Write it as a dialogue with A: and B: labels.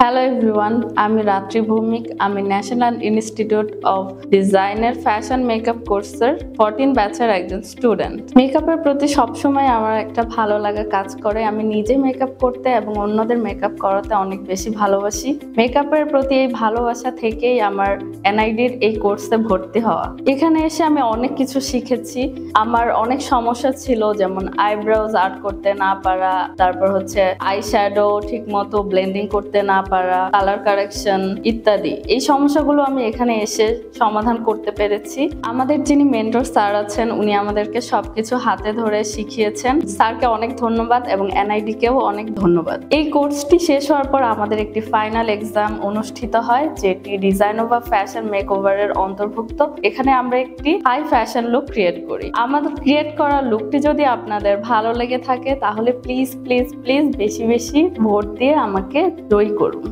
A: Hello everyone, আমি রাত্রি ভৌমিক। আমি ন্যাশনাল ইনস্টিটিউট অফ ডিজাইনের ফ্যাশন মেকআপ কোর্সের 14 ব্যাচের একজন স্টুডেন্ট। মেকআপের প্রতি সবসময় আমার একটা ভালো লাগা কাজ করে। আমি নিজে মেকআপ করতে এবং অন্যদের মেকআপ করাতে অনেক বেশি ভালোবাসি। মেকআপের প্রতি এই ভালোবাসা থেকেই আমার এনআইডির এই কোর্সে ভর্তি হওয়া। এখানে এসে আমি অনেক কিছু শিখেছি। আমার অনেক সমস্যা ছিল, যেমন আইব্রোজ আর্ট করতে না পারা, তারপর আই শ্যাডো ঠিক মতো ব্লেন্ডিং করতে না পারা, কালার কারেকশন ইত্যাদি। এই সমস্যাগুলো আমি এখানে এসে সমাধান করতে পেরেছি। আমাদের যিনি মেন্টর স্যার আছেন, উনি আমাদেরকে সবকিছু হাতে ধরে শিখিয়েছেন। স্যারকে অনেক ধন্যবাদ এবং এনআইডি কেও অনেক ধন্যবাদ। এই কোর্সটি শেষ হওয়ার পর আমাদের একটি ফাইনাল এক্সাম অনুষ্ঠিত হয়, যেটি ডিজাইনোভা ফ্যাশন মেকওভারের অন্তর্ভুক্ত। এখানে আমরা একটি হাই ফ্যাশন লুক ক্রিয়েট করি। আমাদের ক্রিয়েট করা লুকটি যদি আপনাদের ভালো লেগে থাকে তাহলে প্লিজ প্লিজ প্লিজ বেশি বেশি ভোট দিয়ে আমাকে জয়ী করুন।